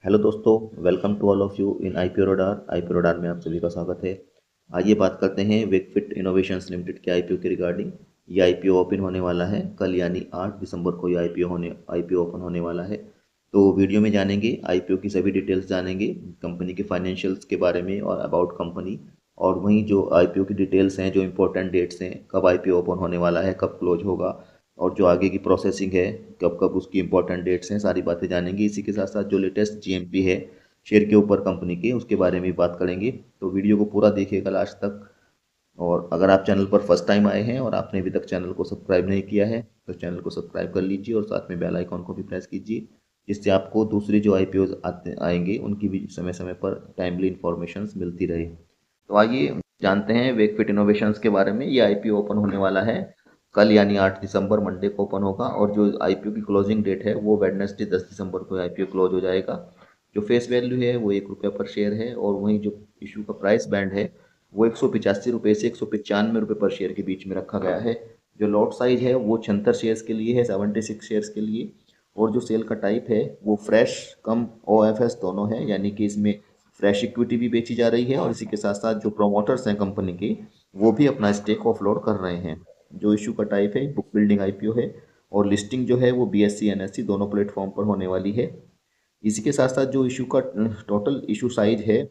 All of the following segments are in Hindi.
हेलो दोस्तों, welcome to all of you in IPO radar. IPO radar में आप सभी का स्वागत है। आइए बात करते हैं वेकफिट इनोवेशंस लिमिटेड के आईपीओ के रिगार्डिंग। ये आईपीओ ओपन होने वाला है कल, यानी 8 दिसंबर को ये आईपीओ ओपन होने वाला है। तो वीडियो में जानेंगे आईपीओ की सभी डिटेल्स, जानेंगे कंपनी के फाइनेंशियल्स के बारे में और अबाउट कंपनी, और वहीं जो आईपीओ की डिटेल्स हैं, जो इंपॉर्टेंट डेट्स हैं, कब आईपीओ ओपन होने वाला है, कब क्लोज होगा, और जो आगे की प्रोसेसिंग है, कब कब उसकी इंपॉर्टेंट डेट्स हैं, सारी बातें जानेंगे। इसी के साथ साथ जो लेटेस्ट जीएमपी है शेयर के ऊपर कंपनी के, उसके बारे में भी बात करेंगे। तो वीडियो को पूरा देखिएगा लास्ट तक। और अगर आप चैनल पर फर्स्ट टाइम आए हैं और आपने अभी तक चैनल को सब्सक्राइब नहीं किया है तो चैनल को सब्सक्राइब कर लीजिए और साथ में बेल आइकॉन को भी प्रेस कीजिए, जिससे आपको दूसरी जो आईपीओ आएंगे उनकी भी समय समय पर टाइमली इंफॉर्मेशन मिलती रहे। तो आइए जानते हैं वेकफिट इनोवेशंस के बारे में। ये आईपीओ ओपन होने वाला है कल, यानी 8 दिसंबर मंडे को ओपन होगा, और जो आईपीओ की क्लोजिंग डेट है वो वेडनेसडे 10 दिसंबर को आईपीओ क्लोज हो जाएगा। जो फेस वैल्यू है वो ₹1 पर शेयर है, और वहीं जो इशू का प्राइस बैंड है वो ₹185 से ₹195 पर शेयर के बीच में रखा गया है। जो लॉट साइज है वो 76 शेयर्स के लिए है, 76 शेयर्स के लिए। और जो सेल का टाइप है वो फ्रेश कम ओएफएस दोनों है, यानी कि इसमें फ्रेश इक्विटी भी बेची जा रही है, और इसी के साथ साथ जो प्रोमोटर्स हैं कंपनी के, वो भी अपना स्टेक ऑफलोड कर रहे हैं। जो इशू का टाइप है बुक बिल्डिंग आईपीओ है, और लिस्टिंग जो है वो बीएससी एनएससी दोनों प्लेटफॉर्म पर होने वाली है। इसी के साथ साथ जो इशू का टोटल इशू साइज है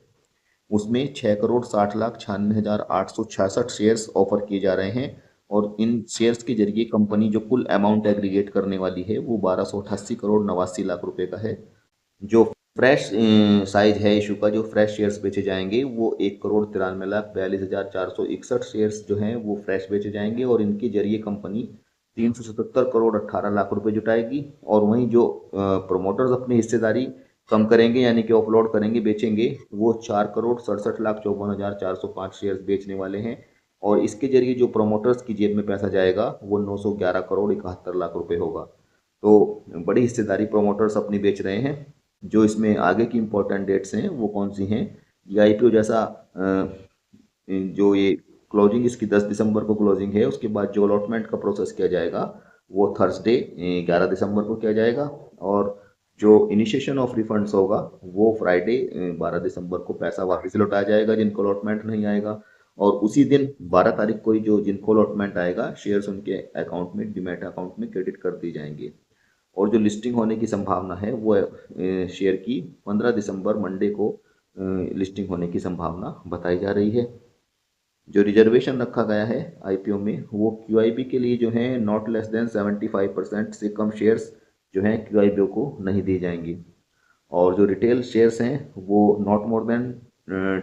उसमें 6,60,96,866 शेयर्स ऑफर किए जा रहे हैं, और इन शेयर्स के जरिए कंपनी जो कुल अमाउंट एग्रीगेट करने वाली है वो 1288,89,00,000 रुपए का है। जो फ्रेश साइज है इशू का, जो फ्रेश शेयर्स बेचे जाएंगे वो 1,93,42,461 शेयर्स जो हैं वो फ्रेश बेचे जाएंगे, और इनके जरिए कंपनी 377,18,00,000 रुपए जुटाएगी। और वहीं जो प्रोमोटर्स अपनी हिस्सेदारी कम करेंगे, यानी कि ऑफलोड करेंगे, बेचेंगे, वो 4,67,54,405 शेयर्स बेचने वाले हैं। और इसके जरिए जो प्रोमोटर्स की जेब में पैसा जाएगा वो 911,71,00,000 रुपए होगा। तो बड़ी हिस्सेदारी प्रोमोटर्स अपनी बेच रहे हैं। जो इसमें आगे की इंपॉर्टेंट डेट्स हैं वो कौन सी हैं? ये आईपीओ जैसा जो ये क्लोजिंग इसकी 10 दिसंबर को क्लोजिंग है, उसके बाद जो अलॉटमेंट का प्रोसेस किया जाएगा वो थर्सडे 11 दिसंबर को किया जाएगा, और जो इनिशिएशन ऑफ रिफंड्स होगा वो फ्राइडे 12 दिसंबर को पैसा वापस लौटाया जाएगा जिनको अलॉटमेंट नहीं आएगा। और उसी दिन 12 तारीख को ही जो जिनको अलॉटमेंट आएगा शेयर्स उनके अकाउंट में, डीमैट अकाउंट में क्रेडिट कर दी जाएंगे। और जो लिस्टिंग होने की संभावना है वो शेयर की 15 दिसंबर मंडे को लिस्टिंग होने की संभावना बताई जा रही है। जो रिजर्वेशन रखा गया है आईपीओ में वो क्यूआईबी के लिए जो है नॉट लेस देन 75% से कम शेयर्स जो हैं क्यूआईबी को नहीं दिए जाएंगे। और जो रिटेल शेयर्स हैं वो not more than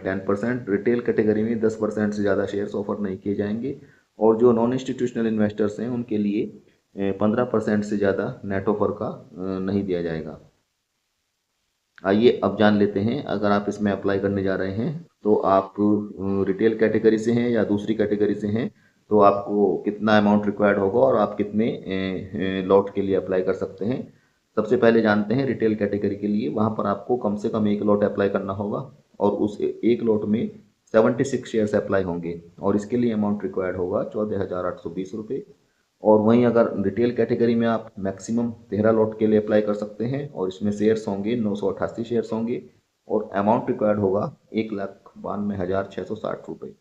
10%, retail category में 10% से ज़्यादा शेयर्स ऑफर नहीं किए जाएंगे। और जो नॉन इंस्टीट्यूशनल इन्वेस्टर्स हैं उनके लिए 15% से ज़्यादा नेट ऑफर का नहीं दिया जाएगा। आइए अब जान लेते हैं, अगर आप इसमें अप्लाई करने जा रहे हैं तो आप रिटेल कैटेगरी से हैं या दूसरी कैटेगरी से हैं, तो आपको कितना अमाउंट रिक्वायर्ड होगा और आप कितने लॉट के लिए अप्लाई कर सकते हैं। सबसे पहले जानते हैं रिटेल कैटेगरी के लिए। वहाँ पर आपको कम से कम एक लॉट अप्लाई करना होगा, और उस एक लॉट में 76 शेयर्स अप्लाई होंगे, और इसके लिए अमाउंट रिक्वायर्ड होगा 14,820 रुपये। और वहीं अगर रिटेल कैटेगरी में आप मैक्सिमम 13 लॉट के लिए अप्लाई कर सकते हैं, और इसमें शेयर्स होंगे 988 शेयर्स होंगे, और अमाउंट रिक्वायर्ड होगा 1,92,660 रुपये।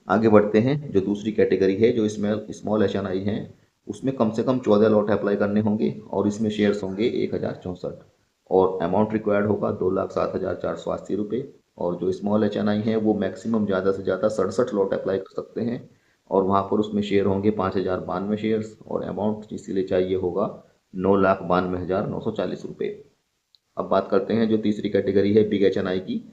आगे बढ़ते हैं। जो दूसरी कैटेगरी है जो इसमें स्मॉल एच.एन.आई हैं, उसमें कम से कम 14 लॉट अप्लाई करने होंगे, और इसमें शेयर्स होंगे 1,064, और अमाउंट रिक्वायर्ड होगा 2,07,480 रुपये। और जो स्मॉल एच.एन.आई हैं वो मैक्सिमम ज़्यादा से ज़्यादा 67 लॉट अप्लाई कर सकते हैं, और वहाँ पर उसमें शेयर होंगे 5,092 शेयर्स, और अमाउंट इसीलिए चाहिए होगा 9,92,940 रुपये। अब बात करते हैं जो तीसरी कैटेगरी है बिग एच.एन.आई की।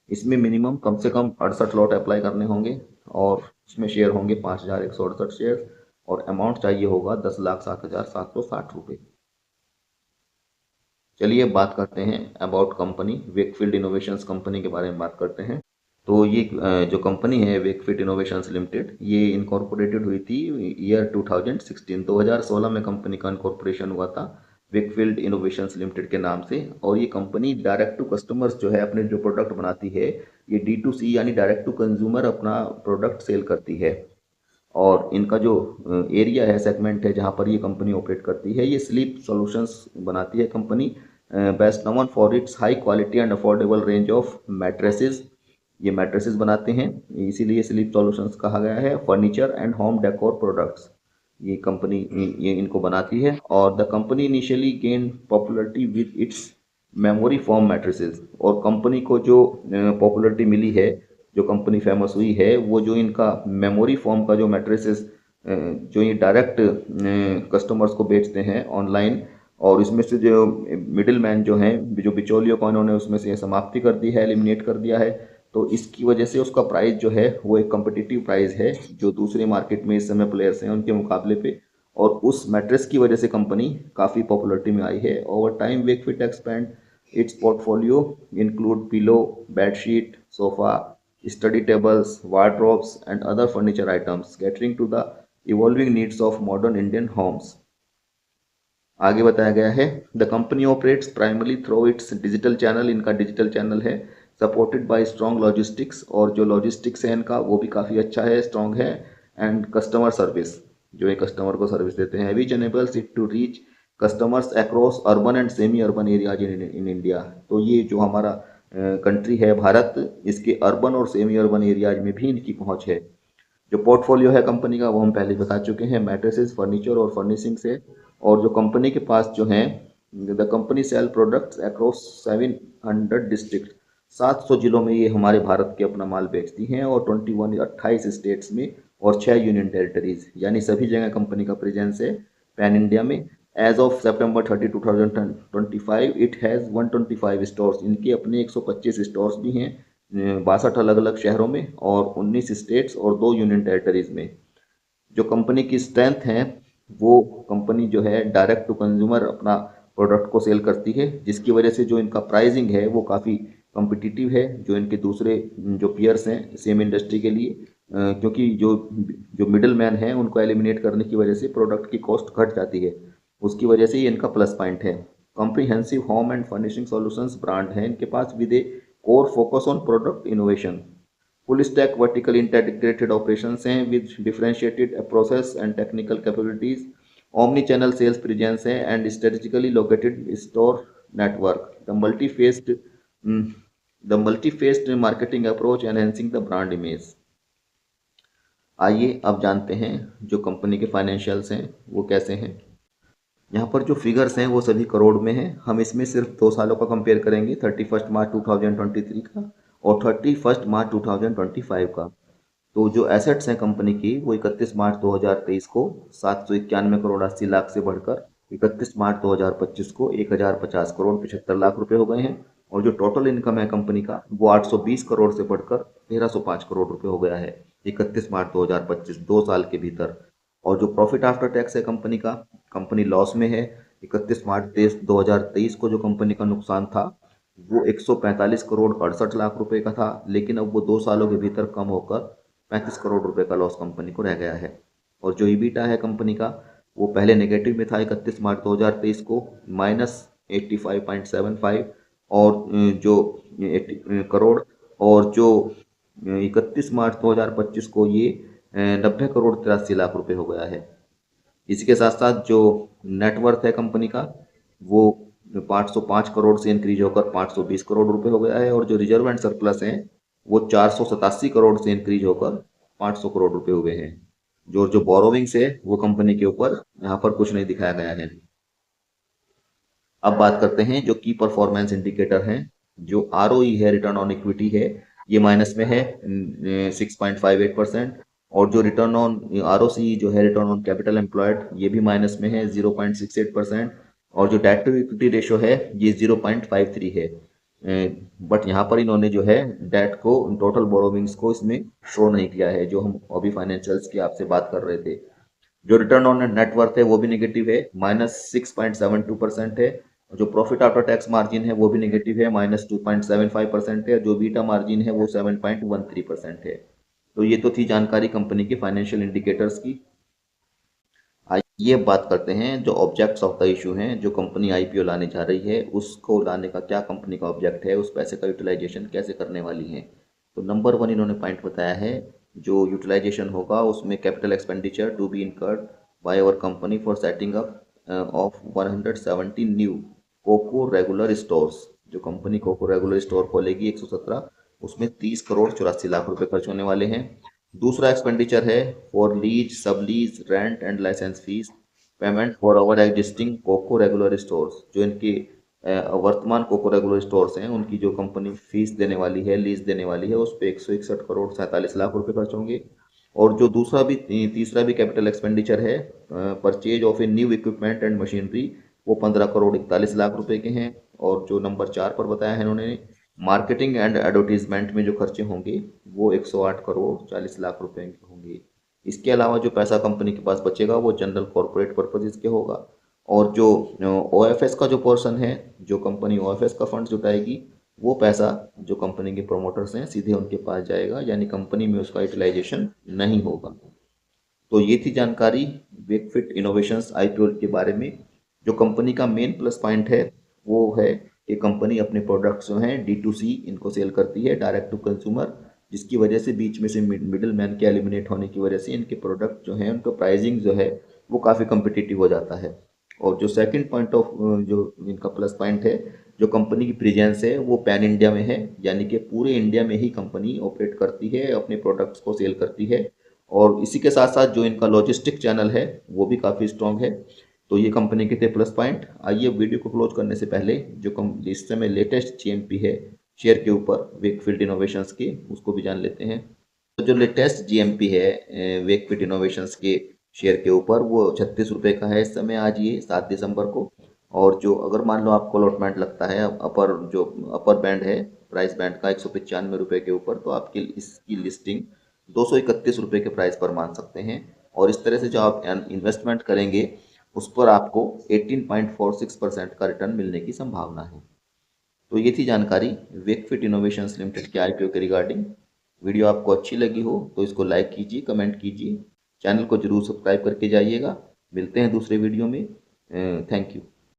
इसमें मिनिमम कम से कम 68 लॉट अप्लाई करने होंगे, और इसमें शेयर होंगे 5,168 शेयर, और अमाउंट चाहिए होगा 10,07,760 रुपये। चलिए अब बात करते हैं about company, Wakefield innovations company के बारे में बात करते हैं। तो ये जो कंपनी है वेकफील्ड इनोवेशंस लिमिटेड, ये इनकॉर्पोरेटेड हुई थी ईयर 2016 में कंपनी का इनकॉर्पोरेशन हुआ था वेकफील्ड इनोवेशंस लिमिटेड के नाम से। और ये कंपनी डायरेक्ट टू कस्टमर्स जो है अपने जो प्रोडक्ट बनाती है, ये D2C यानी डायरेक्ट टू कंज्यूमर अपना प्रोडक्ट सेल करती है। और इनका जो एरिया है, सेगमेंट है जहाँ पर ये कंपनी ऑपरेट करती है, ये स्लीप सॉल्यूशंस बनाती है company, best known for its high quality and affordable range of mattresses. ये मैट्रेसेस बनाते हैं, इसीलिए स्लीप सॉल्यूशंस कहा गया है। Furniture and home decor products, ये कंपनी ये इनको बनाती है। और the company initially gain popularity with its memory foam mattresses, और कंपनी को जो पॉपुलरिटी मिली है, जो कंपनी फेमस हुई है, वो जो इनका मेमोरी फॉर्म का जो मैट्रेसेस जो ये डायरेक्ट कस्टमर्स को बेचते हैं ऑनलाइन, और इसमें से जो मिडिल मैन जो हैं, जो बिचौलियों को इन्होंने उसमें से समाप्ति कर दी है, एलिमिनेट कर दिया है। तो इसकी वजह से उसका प्राइस जो है वो एक कम्पिटिटिव प्राइस है जो दूसरे मार्केट में इस समय प्लेयर्स हैं उनके मुकाबले पे, और उस मैट्रेस की वजह से कंपनी काफ़ी पॉपुलरिटी में आई है। Over time Wakefit expand it's portfolio include pillow, bedsheet, sofa, study tables, wardrobes, and other furniture items, catering to the evolving needs of modern Indian homes. आगे बताया गया है, the company operates primarily through it's digital channel, इनका डिजिटल चैनल है, सपोर्टेड बाय स्ट्रॉन्ग लॉजिस्टिक्स, और जो लॉजिस्टिक्स है इनका वो भी काफ़ी अच्छा है, स्ट्रॉन्ग है। एंड कस्टमर सर्विस, जो ये कस्टमर को सर्विस देते हैं, which enables it to reach customers across urban and semi urban areas in India. तो ये जो हमारा कंट्री है भारत, इसके अर्बन और सेमी अर्बन एरियाज में भी इनकी पहुंच है। जो पोर्टफोलियो है कंपनी का वो हम पहले बता चुके हैं, मैट्रेसेस, फर्नीचर और फर्निशिंग से। और जो कंपनी के पास जो है, the company cell products across 700 district, 700 जिलों में ये हमारे भारत के अपना माल बेचती हैं, और 28 स्टेट्स में और 6 यूनियन टेरिटरीज, यानी सभी जगह कंपनी का प्रेजेंस है पैन इंडिया में। As of September 30, 2025 it has 125 stores, इनके अपने 125 स्टोर्स भी हैं 62 अलग अलग शहरों में, और 19 स्टेट्स और 2 यूनियन टेरिटरीज में। जो कंपनी की स्ट्रेंथ है, वो कंपनी जो है डायरेक्ट टू कंज्यूमर अपना प्रोडक्ट को सेल करती है, जिसकी वजह से जो इनका प्राइसिंग है वो काफ़ी कम्पिटिटिव है जो इनके दूसरे जो पियर्स हैं सेम इंडस्ट्री के लिए, क्योंकि जो जो मिडिल मैन हैं उनको एलिमिनेट करने की वजह से प्रोडक्ट की कॉस्ट घट जाती है, उसकी वजह से ये इनका प्लस पॉइंट है। Comprehensive home and furnishing solutions brand है इनके पास, with a core focus on product innovation. Full stack vertical integrated operations हैं with differentiated process and technical capabilities, omni channel sales presence है and strategically located store network, the multi faceted marketing approach enhancing the brand image. आइए अब जानते हैं जो कंपनी के फाइनेंशियल्स हैं वो कैसे हैं। यहाँ पर जो फिगर्स हैं वो सभी करोड़ में हैं। हम इसमें सिर्फ 2 सालों का कंपेयर करेंगे, 31 मार्च 2023 का और 31 मार्च 2025 का। तो जो एसेट्स हैं कंपनी की वो 31 मार्च 2023 को 791 करोड़ 80 लाख से बढ़कर 31 मार्च 2025 को 1050 करोड़ 75 लाख रुपए हो गए हैं, और जो टोटल इनकम है कंपनी का वो 820 करोड़ से बढ़कर 1305 करोड़ रुपए हो गया है 31 मार्च 2025, 2 साल के भीतर। और जो प्रॉफिट आफ्टर टैक्स है कंपनी का, कंपनी लॉस में है। 31 मार्च 2023 को जो कंपनी का नुकसान था वो 145 करोड़ 68 लाख रुपए का था, लेकिन अब वो 2 सालों के भीतर कम होकर 35 करोड़ रुपए का लॉस कंपनी को रह गया है। और जो ईबीटा है कंपनी का वो पहले नेगेटिव में था 31 मार्च 2023 को -85.75 और जो 80 करोड़, और जो 31 मार्च 2025 को ये 90 करोड़ 83 लाख रुपए हो गया है। इसी के साथ साथ जो नेटवर्थ है कंपनी का वो 505 करोड़ से इंक्रीज होकर 520 करोड़ रुपए हो गया है, और जो रिजर्व एंड सरप्लस हैं वो 487 करोड़ से इंक्रीज होकर 500 करोड़ रुपए हुए हैं। जो बोरोविंग्स है वो कंपनी के ऊपर यहाँ पर कुछ नहीं दिखाया गया है। अब बात करते हैं जो की परफॉर्मेंस इंडिकेटर हैं। जो ROE है, रिटर्न ऑन इक्विटी है, ये माइनस में है 6.58%, और जो रिटर्न ऑन ROCE जो है, रिटर्न ऑन कैपिटल एम्प्लॉयड, ये भी माइनस में है 0.68%, और जो डेट टू इक्विटी रेशो है ये 0.53 है। बट यहाँ पर इन्होंने जो है डेट को, टोटल बोरोविंग्स को इसमें शो नहीं किया है, जो हम अभी फाइनेंशियल्स की आपसे बात कर रहे थे। जो रिटर्न ऑन नेटवर्थ है वो भी नेगेटिव है, -6.72% है। जो प्रॉफिट आफ्टर टैक्स मार्जिन है वो भी नेगेटिव है, -2.75% है। जो बीटा मार्जिन है वो 7.13% है। तो ये तो थी जानकारी कंपनी के फाइनेंशियल इंडिकेटर्स की। आइए बात करते हैं जो ऑब्जेक्ट्स ऑफ द इशू हैं। जो कंपनी IPO लाने जा रही है उसको लाने का क्या कंपनी का ऑब्जेक्ट है, उस पैसे का यूटिलाइजेशन कैसे करने वाली है। तो नंबर 1 इन्होंने पॉइंट बताया है, जो यूटिलाइजेशन होगा उसमें capital expenditure to be incurred by our company for setting up of 170 new COCO regular stores, जो कंपनी कोको रेगुलर स्टोर खोलेगी 117, उसमें 30 करोड़ 84 लाख रुपए खर्च होने वाले हैं। दूसरा एक्सपेंडिचर है for lease, sub lease, rent and licence fees, payment for our existing COCO regular stores. जो इनके वर्तमान कोको रेगुलर स्टोर्स हैं उनकी जो कंपनी फीस देने वाली है, लीज देने वाली है, उस पर 161 करोड़ 47 लाख रुपए खर्च होंगे। और जो तीसरा भी कैपिटल एक्सपेंडिचर है, purchase of a new equipment and machinery, वो 15 करोड़ 41 लाख रुपए के हैं। और जो नंबर 4 पर बताया है इन्होंने, मार्केटिंग एंड एडवर्टीजमेंट में जो खर्चे होंगे वो 108 करोड़ 40 लाख रुपए के होंगे। इसके अलावा जो पैसा कंपनी के पास बचेगा वो जनरल कॉरपोरेट पर्पजेज के होगा। और जो OFS का जो पोर्शन है, जो कंपनी OFS का फंड जुटाएगी, वो पैसा जो कंपनी के प्रोमोटर्स हैं सीधे उनके पास जाएगा, यानी कंपनी में उसका यूटिलाइजेशन नहीं होगा। तो ये थी जानकारी वेकफिट इनोवेशंस IPO के बारे में। जो कंपनी का मेन प्लस पॉइंट है वो है कि कंपनी अपने प्रोडक्ट्स जो हैं D2C इनको सेल करती है, डायरेक्ट टू कंज्यूमर, जिसकी वजह से बीच में से मिडिल मैन के एलिमिनेट होने की वजह से इनके प्रोडक्ट जो हैं उनका प्राइसिंग जो है वो काफ़ी कम्पिटिटिव हो जाता है। और जो सेकंड पॉइंट ऑफ जो इनका प्लस पॉइंट है, जो कंपनी की प्रेजेंस है वो पैन इंडिया में है, यानी कि पूरे इंडिया में ही कंपनी ऑपरेट करती है, अपने प्रोडक्ट्स को सेल करती है। और इसी के साथ साथ जो इनका लॉजिस्टिक चैनल है वो भी काफ़ी स्ट्रॉन्ग है। तो ये कंपनी के थे प्लस पॉइंट। आइए वीडियो को क्लोज करने से पहले जो इस समय लेटेस्ट GMP है शेयर के ऊपर वेकफील्ड इनोवेशंस के, उसको भी जान लेते हैं। तो जो लेटेस्ट GMP है वेकफील्ड इनोवेशंस के शेयर के ऊपर, वो 36 रुपये का है इस समय, आज ये 7 दिसंबर को। और जो अगर मान लो आपको अलॉटमेंट लगता है अपर बैंड है प्राइस बैंड का 195 रुपये के ऊपर, तो आपकी इसकी लिस्टिंग 231 रुपये के प्राइस पर मान सकते हैं। और इस तरह से जो आप इन्वेस्टमेंट करेंगे उस पर आपको 18.46% का रिटर्न मिलने की संभावना है। तो ये थी जानकारी वेकफिट इनोवेशंस लिमिटेड के IPO के रिगार्डिंग। वीडियो आपको अच्छी लगी हो तो इसको लाइक कीजिए, कमेंट कीजिए, चैनल को जरूर सब्सक्राइब करके जाइएगा। मिलते हैं दूसरे वीडियो में। Thank you.